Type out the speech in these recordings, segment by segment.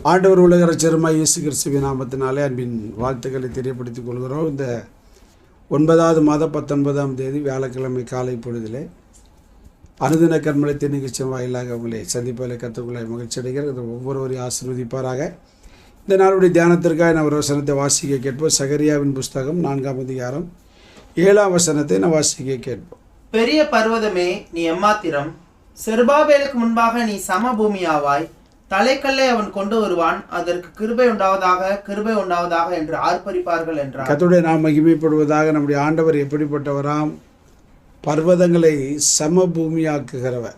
ஆண்டவர் உலக இரட்சகருமாய் இயேசு கிறிஸ்துவின் நாமத்தினாலே அன்பின் வாழ்த்துக்களை தெரியப்படுத்திக் கொள்கிறோம். இந்த 9வது மாதம் 19ஆம் தேதி வியாழக்கிழமை காலை பொழுதிலே அனுதின கர்மலத்தின் நிகழ்ச்சி வாயிலாக உங்களை சந்திப்பதில் கற்றுக்கொள்ள மகிழ்ச்சி அடைகிறது. ஒவ்வொருவரையும் ஆசீர்வதிப்பாராக. இந்த நாளுடைய தியானத்திற்காக நான் ஒரு வசனத்தை வாசிக்க கேட்போம். சகரியாவின் புஸ்தகம் 4ஆம் அதிகாரம் 7ஆம் வசனத்தை நான் வாசிக்க கேட்போம். பெரிய பர்வதமே நீ எம்மாத்திரம், செருபாபேலுக்கு முன்பாக நீ சமபூமியாவாய். தலைக்கல்லை அவன் கொண்டு வருவான், அதற்கு கிருபை உண்டாவதாக என்று ஆர்ப்பரிப்பார்கள் என்றார். கர்த்தருடைய நாம் மகிமைப்படுவதாக. நம்முடைய ஆண்டவர் எப்படிப்பட்டவராம்? பர்வதங்களை சமபூமியாக்குகிறவர்.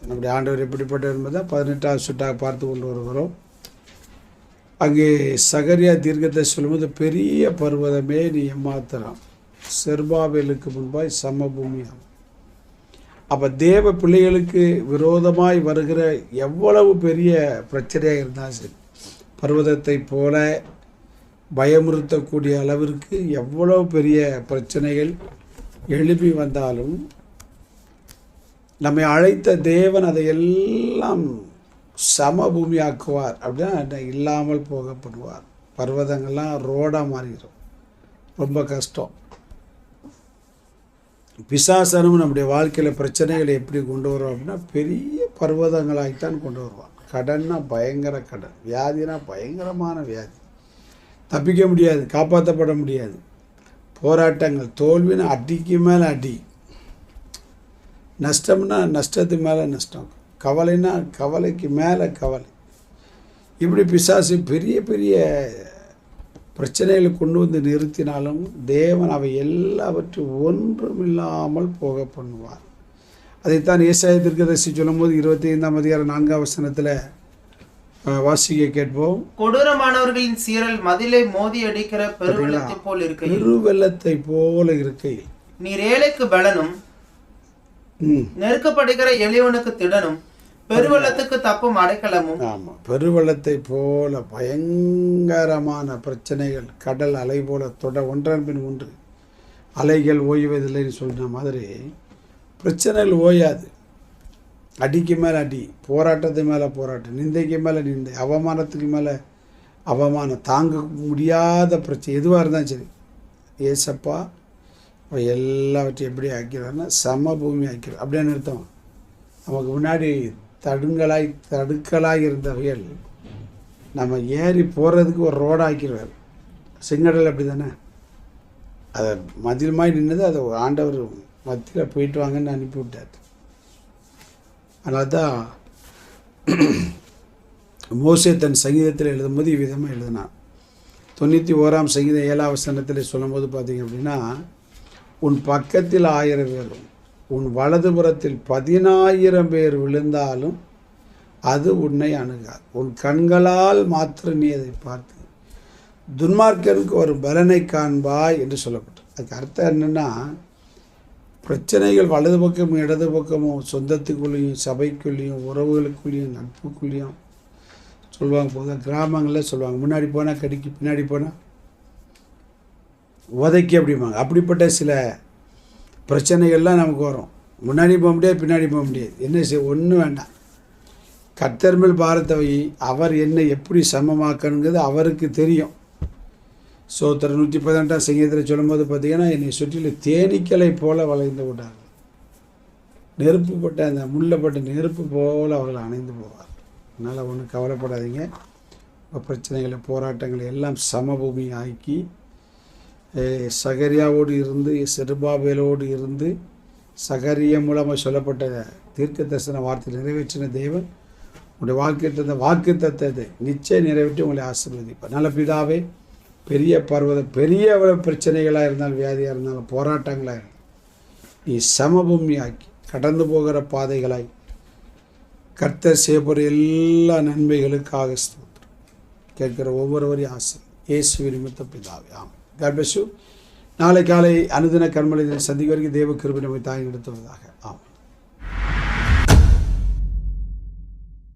நம்முடைய ஆண்டவர் எப்படிப்பட்டவர் என்பதை 18ஆவது சுட்டாக பார்த்து கொண்டு வருகிறோம். அங்கே சகரியா தீர்க்கத்தை சொல்லும்போது, பெரிய பர்வதமே நீ எம்மாத்திரம், செருபாபேலுக்கு முன்பாய் சமபூமியாகும். அப்போ தேவ பிள்ளைகளுக்கு விரோதமாய் வருகிற எவ்வளவு பெரிய பிரச்சனையாக இருந்தாலும் சரி, பர்வதத்தை போல பயமுறுத்தக்கூடிய அளவிற்கு எவ்வளவு பெரிய பிரச்சனைகள் எழுப்பி வந்தாலும் நம்மை அழைத்த தேவன் அதையெல்லாம் சமபூமியாக்குவார். அப்படின்னா இல்லாமல் போகப்படுவார். பர்வதங்கள்லாம் ரோடாக மாறிடும். ரொம்ப கஷ்டம். பிசாசனும் நம்முடைய வாழ்க்கையில் பிரச்சனைகளை எப்படி கொண்டு வருவோம் அப்படின்னா, பெரிய பர்வதங்களாகித்தான் கொண்டு வருவான். கடன்னா பயங்கர கடன், வியாதினா பயங்கரமான வியாதி, தப்பிக்க முடியாது, காப்பாற்றப்பட முடியாது. போராட்டங்கள், தோல்வினா அடிக்கு மேலே அடி, நஷ்டம்னா நஷ்டத்துக்கு மேலே நஷ்டம், கவலைனா கவலைக்கு மேலே கவலை. இப்படி பிசாசு பெரிய பெரிய பிரச்சனைகளை கொண்டு வந்து நிறுத்தினாலும் தேவன் அவை எல்லாவற்றும் ஒன்றுமில்லாமல் போக பண்ணுவார். அதைத்தான் ஏசாயா தீர்க்கதரிசி சொல்லும் போது 25ஆம் அதிகாரம் 4ஆம் வசனத்தில் வாசிக்க கேட்போம். கொடூரமானவர்களின் சீரல் மதிலை மோதி அடிக்கிற பெருவெள்ளத்தை போல இருக்கையில் நீர் ஏழைக்கு பலனும் நெருக்கப்படுகிற எளியவனுக்கு திடனும் பெருவெள்ளத்துக்கு தப்பும் அடைக்கலமும். ஆமாம், பெருவெள்ளத்தை போல பயங்கரமான பிரச்சனைகள் கடல் அலை போல ஒன்றன் பின் ஒன்று, அலைகள் ஓய்வதில்லைன்னு சொன்ன மாதிரி பிரச்சனைகள் ஓயாது. அடிக்கு மேலே அடி, போராட்டத்துக்கு மேலே போராட்டம், நிந்தைக்கு மேலே நிந்தை, அவமானத்துக்கு மேலே அவமானம், தாங்க முடியாத பிரச்சனை எதுவாக இருந்தாலும் சரி, ஏசப்பா எல்லாவற்றையும் எப்படி ஆக்கிறாருன்னா சமபூமி ஆக்கிறார். அப்படியே நிறுத்தம். நமக்கு முன்னாடி தடுக்கலாய் இருந்தவைகள் நம்ம ஏறி போகிறதுக்கு ஒரு ரோடு ஆக்கிடுவார். செங்கடல் அப்படி தானே, அதை மதிலுமாய் நின்னது, அதை ஆண்டவர் மத்தியில் போயிட்டு வாங்கன்னு அனுப்பி விட்டார். அதனால தான் மோசே தன் சங்கீதத்தில் எழுதும்போது இவ்விதமாக எழுதினான். 91ஆம் சங்கீதம் 7ஆம் வசனத்தில் சொல்லும்போது பார்த்தீங்க அப்படின்னா, உன் பக்கத்தில் 1000 பேரும் உன் வலதுபுறத்தில் 10,000 பேர் விழுந்தாலும் அது உன்னை அணுகாது. உன் கண்களால் மாத்திரம் நீ அதை பார்த்து துன்மார்க்கனுக்கு ஒரு பலனை காண்பாய் என்று சொல்லப்பட்டது. அதுக்கு அர்த்தம் என்னென்னா, பிரச்சனைகள் வலது பக்கமும் இடது பக்கமும், சொந்தத்துக்குள்ளேயும் சபைக்குள்ளேயும் உறவுகளுக்குள்ளேயும் நட்புக்குள்ளேயும் சொல்லுவாங்க. போது கிராமங்களில் சொல்லுவாங்க, முன்னாடி போனால் கடிக்கு, பின்னாடி போனால் உதைக்கு அப்படிம்பாங்க. அப்படிப்பட்ட சில பிரச்சனைகள்லாம் நமக்கு வரும். முன்னாடி போக முடியாது, பின்னாடி போக முடியாது. என்ன செய்ய? ஒன்றும் வேண்டாம். கர்த்தர் மேல் பாரத்தை வை. அவர் என்னை எப்படி சமமாக்கணுங்கிறது அவருக்கு தெரியும். சோத்திரம் 118ஆம் சங்கீதத்தில் சொல்லும்போது பார்த்தீங்கன்னா, என்னை சுற்றிலும் தேனீக்களை போல வளைந்து விட்டார்கள், நெருப்புப்பட்ட அந்த முள்ளப்பட்ட நெருப்பு போல் அவர்கள் அணைந்து போவார். அதனால் ஒன்றும் கவலைப்படாதீங்க. பிரச்சனைகளை, போராட்டங்களை எல்லாம் சமபூமி ஆக்கி சகரியாவோடு இருந்து, செருபாபேலோடு இருந்து, சகரியா மூலமாக சொல்லப்பட்ட தீர்க்க தரிசன வார்த்தை நிறைவேற்றின தேவன் உங்களுடைய வாழ்க்கையில் இருந்த வாக்கு தத்தத்தை நிச்சயம் நிறைவேற்றி உங்களை ஆசீர்வதிப்பார். நல்ல பிதாவே, பெரிய பர்வதம், பெரிய பிரச்சனைகளாக இருந்தாலும், வியாதியாக இருந்தாலும், போராட்டங்களாக இருந்தாலும், நீ சமபூமி ஆக்கி கடந்து போகிற பாதைகளாய் கர்த்தர் செய்யப்படுற எல்லா நன்மைகளுக்காக கேட்கிற ஒவ்வொருவரையும் ஆசை இயேசுவின் நிமித்த பிதாவே. ஆமாம். God bless you. நாளை காலை அனுதின கர்மலை சந்திக்க வரைக்கும் தேவ கிருபை நம்மை தாங்கி நடத்துவதாக. ஆமாம்.